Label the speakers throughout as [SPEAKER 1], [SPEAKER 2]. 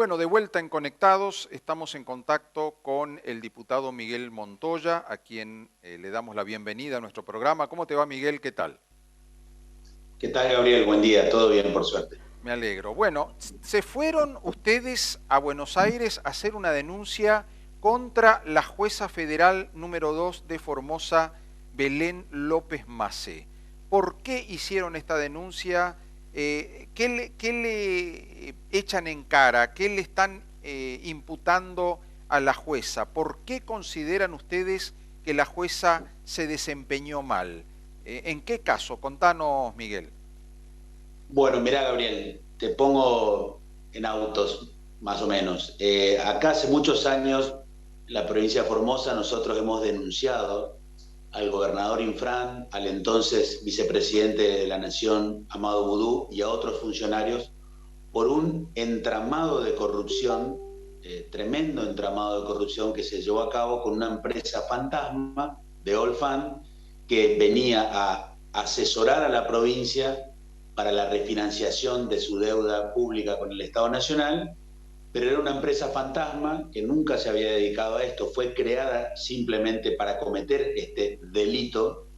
[SPEAKER 1] Bueno, de vuelta en Conectados, estamos en contacto con el diputado Miguel Montoya, a quien le damos la bienvenida a nuestro programa. ¿Cómo te va, Miguel? ¿Qué tal?
[SPEAKER 2] ¿Qué tal, Gabriel? Buen día, todo bien, por suerte.
[SPEAKER 1] Me alegro. Bueno, se fueron ustedes a Buenos Aires a hacer una denuncia contra la jueza federal número 2 de Formosa, Belén López Macé. ¿Por qué hicieron esta denuncia? ¿Qué le echan en cara? ¿Qué le están imputando a la jueza? ¿Por qué consideran ustedes que la jueza se desempeñó mal? ¿En qué caso? Contanos, Miguel.
[SPEAKER 2] Bueno, mirá, Gabriel, te pongo en autos, más o menos. Acá hace muchos años, en la provincia de Formosa, nosotros hemos denunciado al gobernador Infran, al entonces vicepresidente de la Nación, Amado Boudou, y a otros funcionarios por un entramado de corrupción, tremendo entramado de corrupción que se llevó a cabo con una empresa fantasma de Olfan que venía a asesorar a la provincia para la refinanciación de su deuda pública con el Estado Nacional, pero era una empresa fantasma que nunca se había dedicado a esto, fue creada simplemente para cometer este delito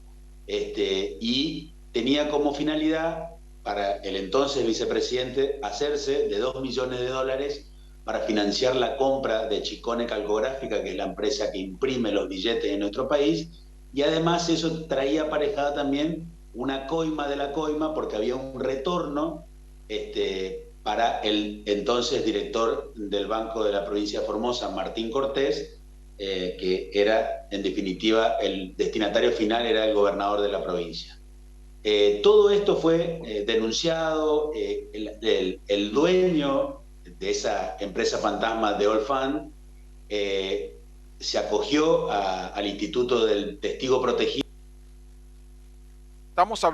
[SPEAKER 2] y tenía como finalidad para el entonces vicepresidente hacerse de $2 millones para financiar la compra de Chicone Calcográfica, que es la empresa que imprime los billetes en nuestro país, y además eso traía aparejada también una coima de la coima porque había un retorno para el entonces director del Banco de la Provincia de Formosa, Martín Cortés, que era, en definitiva, el destinatario final era el gobernador de la provincia. Todo esto fue denunciado, el dueño de esa empresa fantasma de Olfan se acogió al Instituto del Testigo Protegido.
[SPEAKER 1] Estamos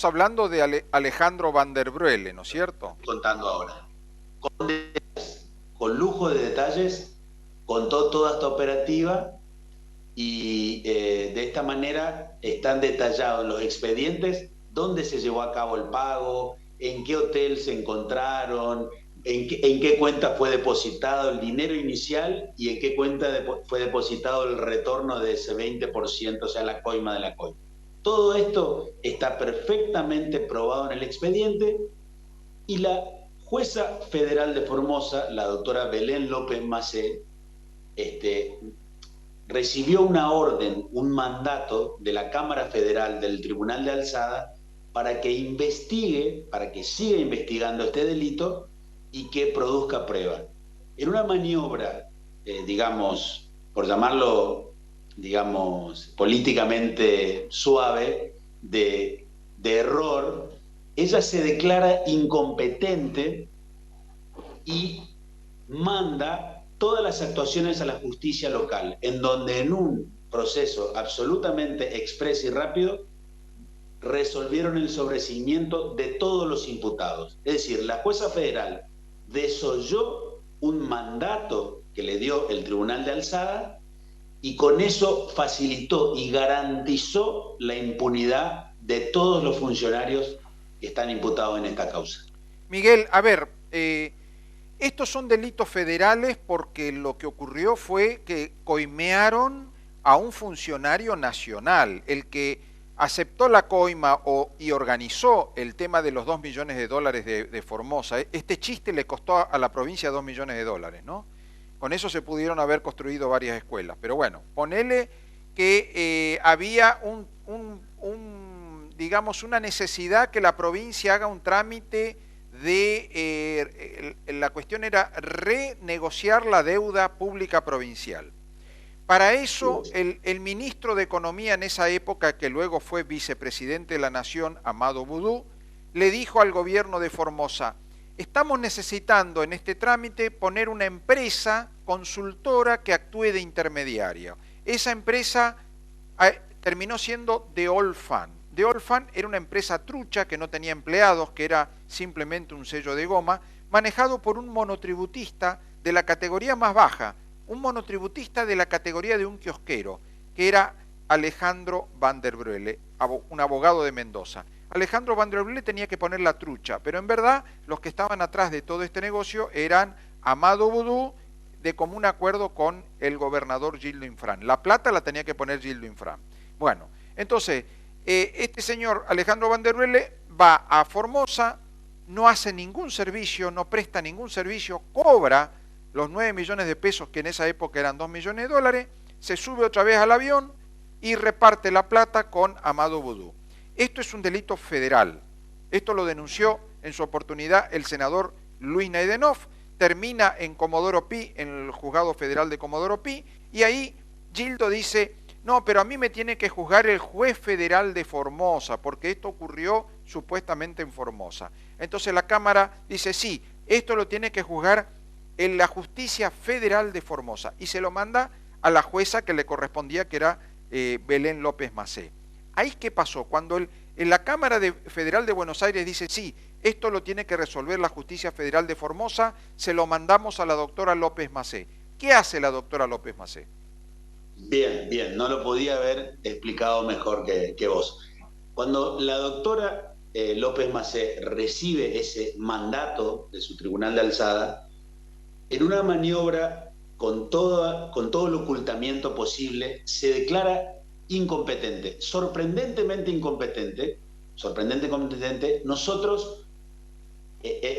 [SPEAKER 1] hablando de Alejandro Van der Bruele, ¿no es cierto?
[SPEAKER 2] Contando ahora. Con lujo de detalles, contó toda esta operativa y de esta manera están detallados los expedientes, dónde se llevó a cabo el pago, en qué hotel se encontraron, en qué cuenta fue depositado el dinero inicial y en qué cuenta fue depositado el retorno de ese 20%, o sea, la coima de la coima. Todo esto está perfectamente probado en el expediente y la jueza federal de Formosa, la doctora Belén López Macé, recibió una orden, un mandato de la Cámara Federal del Tribunal de Alzada para que investigue, para que siga investigando este delito y que produzca prueba. En una maniobra, digamos, por llamarlo, digamos, políticamente suave, de error, ella se declara incompetente y manda todas las actuaciones a la justicia local, en donde en un proceso absolutamente expreso y rápido resolvieron el sobreseimiento de todos los imputados. Es decir, la jueza federal desoyó un mandato que le dio el Tribunal de Alzada y con eso facilitó y garantizó la impunidad de todos los funcionarios que están imputados en esta causa.
[SPEAKER 1] Miguel, a ver, estos son delitos federales porque lo que ocurrió fue que coimearon a un funcionario nacional, el que aceptó la coima y organizó el tema de los $2 millones de Formosa. Este chiste le costó a la provincia $2 millones, ¿no? Con eso se pudieron haber construido varias escuelas. Pero bueno, ponele que había digamos, una necesidad que la provincia haga un trámite la cuestión era renegociar la deuda pública provincial. Para eso, el ministro de Economía en esa época, que luego fue vicepresidente de la Nación, Amado Boudou, le dijo al gobierno de Formosa: estamos necesitando en este trámite poner una empresa consultora que actúe de intermediaria. Esa empresa terminó siendo de Olfan. De Olfan era una empresa trucha que no tenía empleados, que era simplemente un sello de goma, manejado por un monotributista de la categoría más baja, un monotributista de la categoría de un kiosquero, que era Alejandro Van der Bruele, un abogado de Mendoza. Alejandro Van der Belle tenía que poner la trucha, pero en verdad los que estaban atrás de todo este negocio eran Amado Boudou, de común acuerdo con el gobernador Gildo Infran. La plata la tenía que poner Gildo Infran. Bueno, entonces, este señor Alejandro Van der Belle va a Formosa, no hace ningún servicio, no presta ningún servicio, cobra los 9 millones de pesos, que en esa época eran 2 millones de dólares, se sube otra vez al avión y reparte la plata con Amado Boudou. Esto es un delito federal. Esto lo denunció en su oportunidad el senador Luis Naidenov, termina en Comodoro Pi, en el juzgado federal de Comodoro Pi, y ahí Gildo dice, no, pero a mí me tiene que juzgar el juez federal de Formosa, porque esto ocurrió supuestamente en Formosa. Entonces la Cámara dice, sí, esto lo tiene que juzgar en la justicia federal de Formosa, y se lo manda a la jueza que le correspondía, que era Belén López Macé. ¿Ahí qué pasó? Cuando en la Cámara Federal de Buenos Aires dice, sí, esto lo tiene que resolver la Justicia Federal de Formosa, se lo mandamos a la doctora López Macé. ¿Qué hace la doctora López Macé?
[SPEAKER 2] Bien, bien, no lo podía haber explicado mejor que vos. Cuando la doctora López Macé recibe ese mandato de su tribunal de alzada, en una maniobra con todo el ocultamiento posible, se declara incompetente, sorprendentemente incompetente. Nosotros,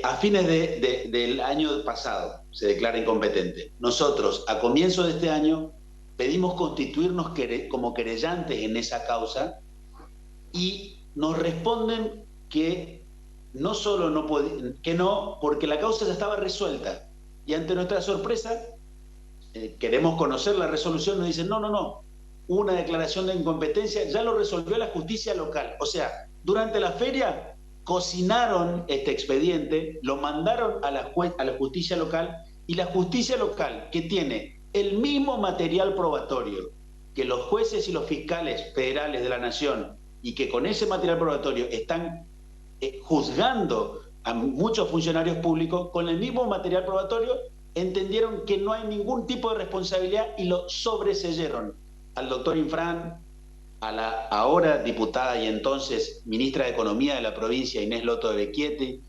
[SPEAKER 2] a fines del año pasado, se declara incompetente. Nosotros, a comienzo de este año, pedimos constituirnos como querellantes en esa causa y nos responden que no solo que no, porque la causa ya estaba resuelta. Y ante nuestra sorpresa, queremos conocer la resolución, nos dicen, no, una declaración de incompetencia, ya lo resolvió la justicia local. O sea, durante la feria cocinaron este expediente, lo mandaron a la justicia local, y la justicia local, que tiene el mismo material probatorio que los jueces y los fiscales federales de la nación, y que con ese material probatorio están juzgando a muchos funcionarios públicos, con el mismo material probatorio entendieron que no hay ningún tipo de responsabilidad y lo sobreseyeron al doctor Infran, a la ahora diputada y entonces ministra de Economía de la provincia, Inés Loto de Becchietti,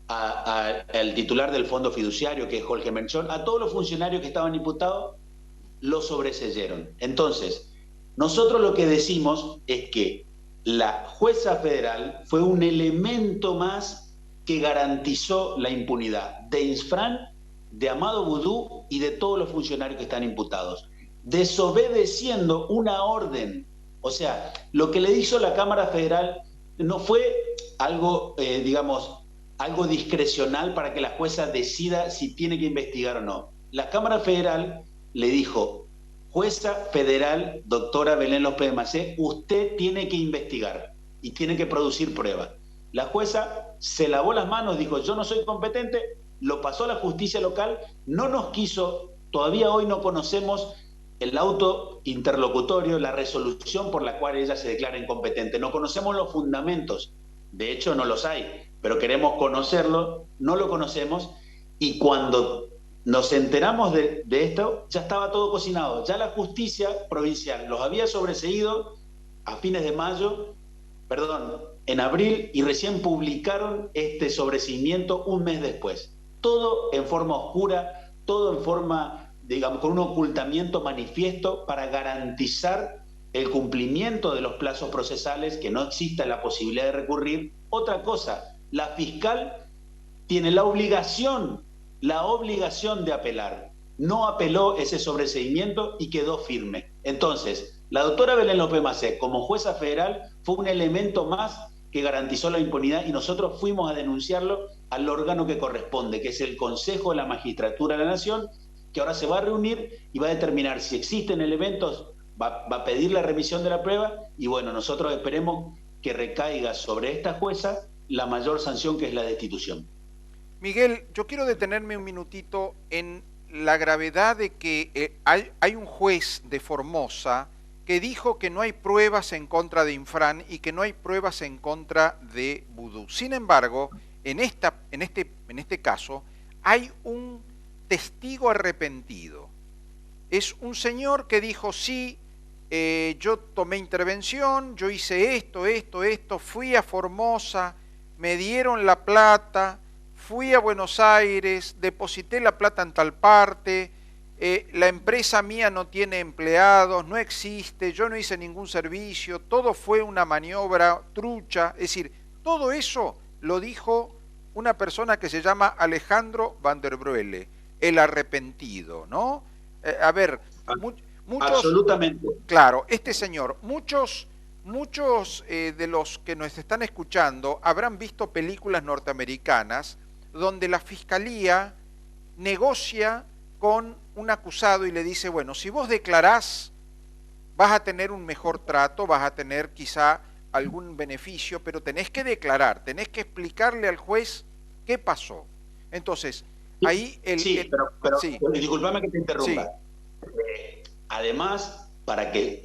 [SPEAKER 2] al titular del fondo fiduciario, que es Jorge Menchón, a todos los funcionarios que estaban imputados, lo sobreseyeron. Entonces, nosotros lo que decimos es que la jueza federal fue un elemento más que garantizó la impunidad de Infran, de Amado Boudou y de todos los funcionarios que están imputados, desobedeciendo una orden. O sea, lo que le hizo la Cámara Federal no fue algo, algo discrecional para que la jueza decida si tiene que investigar o no. La Cámara Federal le dijo, jueza federal, doctora Belén López Macé, usted tiene que investigar y tiene que producir pruebas. La jueza se lavó las manos, dijo, yo no soy competente, lo pasó a la justicia local, no nos quiso, todavía hoy no conocemos el auto interlocutorio, la resolución por la cual ella se declara incompetente. No conocemos los fundamentos, de hecho no los hay, pero queremos conocerlo, no lo conocemos, y cuando nos enteramos de esto, ya estaba todo cocinado. Ya la justicia provincial los había sobreseído a fines de mayo, en abril, y recién publicaron este sobreseimiento un mes después. Todo en forma oscura, todo en forma, con un ocultamiento manifiesto para garantizar el cumplimiento de los plazos procesales, que no exista la posibilidad de recurrir. Otra cosa, la fiscal tiene la obligación de apelar. No apeló ese sobreseimiento y quedó firme. Entonces, la doctora Belén López Macé, como jueza federal, fue un elemento más que garantizó la impunidad, y nosotros fuimos a denunciarlo al órgano que corresponde, que es el Consejo de la Magistratura de la Nación, que ahora se va a reunir y va a determinar si existen elementos, va a pedir la remisión de la prueba, y bueno, nosotros esperemos que recaiga sobre esta jueza la mayor sanción, que es la destitución.
[SPEAKER 1] Miguel, yo quiero detenerme un minutito en la gravedad de que hay un juez de Formosa que dijo que no hay pruebas en contra de Infran y que no hay pruebas en contra de Boudou. Sin embargo, en este caso, hay un testigo arrepentido. Es un señor que dijo, sí, yo tomé intervención, yo hice esto, fui a Formosa, me dieron la plata, fui a Buenos Aires, deposité la plata en tal parte, la empresa mía no tiene empleados, no existe, yo no hice ningún servicio, todo fue una maniobra trucha, es decir, todo eso lo dijo una persona que se llama Alejandro Van der Broele, el arrepentido, ¿no? A ver, muchos,
[SPEAKER 2] Absolutamente.
[SPEAKER 1] claro, este señor, muchos de los que nos están escuchando habrán visto películas norteamericanas donde la fiscalía negocia con un acusado y le dice, bueno, si vos declarás, vas a tener un mejor trato, vas a tener quizá algún beneficio, pero tenés que declarar, tenés que explicarle al juez qué pasó. Entonces, ahí
[SPEAKER 2] Sí, pero
[SPEAKER 1] sí,
[SPEAKER 2] disculpame que te interrumpa.
[SPEAKER 1] sí,
[SPEAKER 2] Además, para que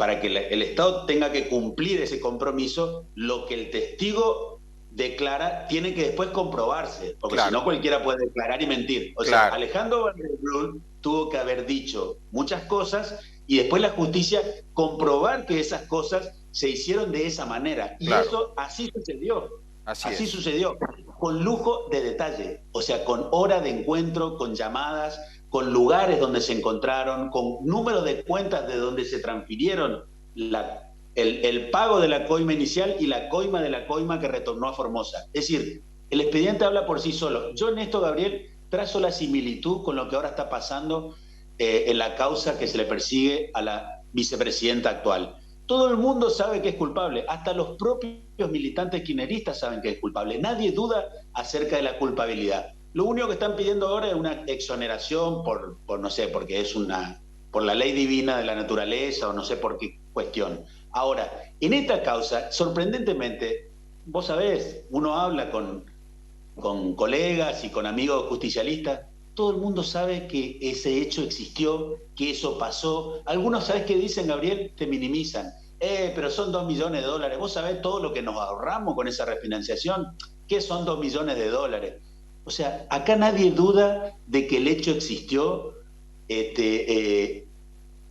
[SPEAKER 2] el Estado tenga que cumplir ese compromiso, lo que el testigo declara tiene que después comprobarse, porque si
[SPEAKER 1] claro,
[SPEAKER 2] no cualquiera puede declarar y mentir. O sea,
[SPEAKER 1] claro,
[SPEAKER 2] Alejandro Van der Broek tuvo que haber dicho muchas cosas y después la justicia comprobar que esas cosas se hicieron de esa manera. Y
[SPEAKER 1] claro,
[SPEAKER 2] eso así sucedió.
[SPEAKER 1] así
[SPEAKER 2] Así
[SPEAKER 1] es.
[SPEAKER 2] sucedió, con lujo de detalle, o sea, con hora de encuentro, con llamadas, con lugares donde se encontraron, con números de cuentas de donde se transfirieron el pago de la coima inicial y la coima de la coima que retornó a Formosa. Es decir, el expediente habla por sí solo. Yo en esto, Gabriel, trazo la similitud con lo que ahora está pasando en la causa que se le persigue a la vicepresidenta actual. Todo el mundo sabe que es culpable, hasta los propios militantes kirchneristas saben que es culpable. Nadie duda acerca de la culpabilidad. Lo único que están pidiendo ahora es una exoneración por no sé, porque es por la ley divina de la naturaleza o no sé por qué cuestión. Ahora, en esta causa, sorprendentemente, vos sabés, uno habla con colegas y con amigos justicialistas, todo el mundo sabe que ese hecho existió, que eso pasó. Algunos, ¿sabés qué dicen, Gabriel? Te minimizan. Pero son 2 millones de dólares. ¿Vos sabés todo lo que nos ahorramos con esa refinanciación? ¿Qué son 2 millones de dólares? O sea, acá nadie duda de que el hecho existió,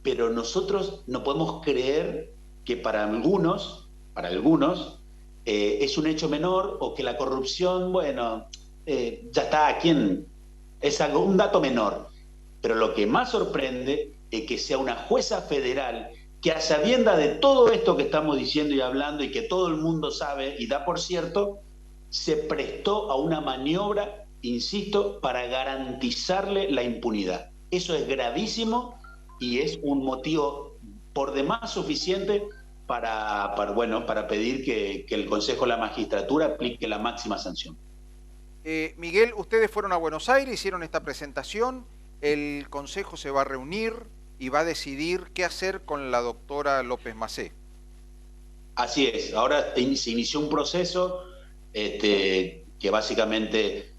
[SPEAKER 2] pero nosotros no podemos creer que para algunos es un hecho menor o que la corrupción, bueno, ya está, es algo, un dato menor. Pero lo que más sorprende es que sea una jueza federal que a sabienda de todo esto que estamos diciendo y hablando y que todo el mundo sabe y da por cierto, se prestó a una maniobra, insisto, para garantizarle la impunidad. Eso es gravísimo y es un motivo por demás suficiente bueno, para pedir que el Consejo de la Magistratura aplique la máxima sanción.
[SPEAKER 1] Miguel, ustedes fueron a Buenos Aires, hicieron esta presentación, el Consejo se va a reunir y va a decidir qué hacer con la doctora López Macé.
[SPEAKER 2] Así es, ahora se inició un proceso que básicamente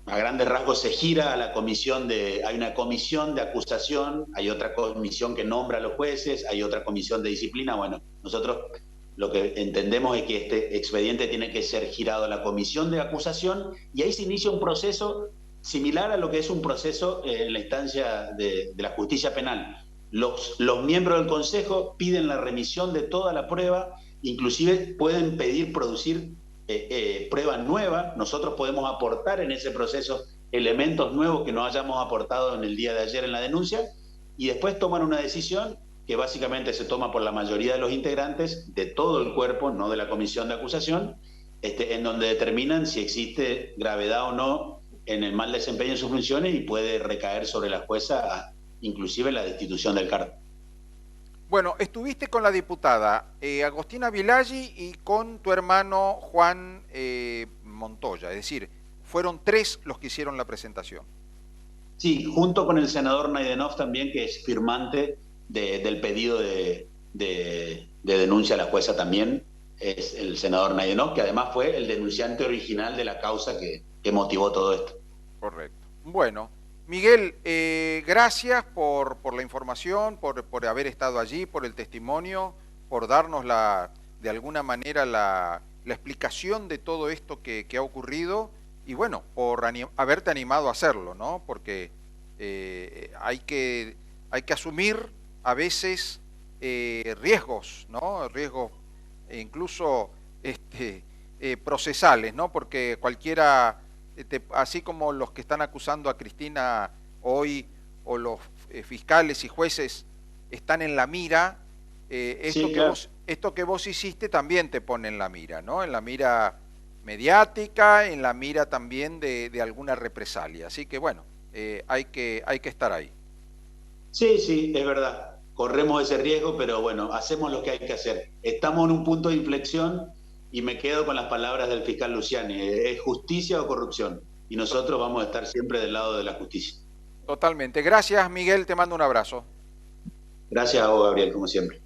[SPEAKER 2] a grandes rasgos se gira a la comisión hay una comisión de acusación, hay otra comisión que nombra a los jueces, hay otra comisión de disciplina. Bueno, nosotros lo que entendemos es que este expediente tiene que ser girado a la comisión de acusación y ahí se inicia un proceso similar a lo que es un proceso en la instancia de la justicia penal. Los miembros del Consejo piden la remisión de toda la prueba, inclusive pueden pedir producir prueba nueva. Nosotros podemos aportar en ese proceso elementos nuevos que no hayamos aportado en el día de ayer en la denuncia y después toman una decisión que básicamente se toma por la mayoría de los integrantes de todo el cuerpo, no de la comisión de acusación, en donde determinan si existe gravedad o no en el mal desempeño de sus funciones y puede recaer sobre la jueza inclusive la destitución del cargo.
[SPEAKER 1] Bueno, estuviste con la diputada Agostina Vilaggi y con tu hermano Juan Montoya, es decir, fueron 3 los que hicieron la presentación.
[SPEAKER 2] Sí, junto con el senador Naidenov también, que es firmante del pedido de denuncia a la jueza también, es el senador Naidenov, que además fue el denunciante original de la causa que motivó todo esto.
[SPEAKER 1] Correcto. Bueno, Miguel, gracias por la información, por haber estado allí, por el testimonio, por darnos de alguna manera la explicación de todo esto que ha ocurrido y bueno, por haberte animado a hacerlo, ¿no? Porque hay que asumir a veces riesgos, ¿no? Riesgos incluso procesales, ¿no? Porque cualquiera, así como los que están acusando a Cristina hoy, o los fiscales y jueces están en la mira,
[SPEAKER 2] Sí, claro.
[SPEAKER 1] esto que vos hiciste también te pone en la mira, ¿no? En la mira mediática, en la mira también de alguna represalia. Así que bueno, hay que estar ahí.
[SPEAKER 2] Sí, sí, es verdad. Corremos ese riesgo, pero bueno, hacemos lo que hay que hacer. Estamos en un punto de inflexión y me quedo con las palabras del fiscal Luciani. ¿Es justicia o corrupción? Y nosotros vamos a estar siempre del lado de la justicia.
[SPEAKER 1] Totalmente. Gracias, Miguel, te mando un abrazo.
[SPEAKER 2] Gracias a vos, Gabriel, como siempre.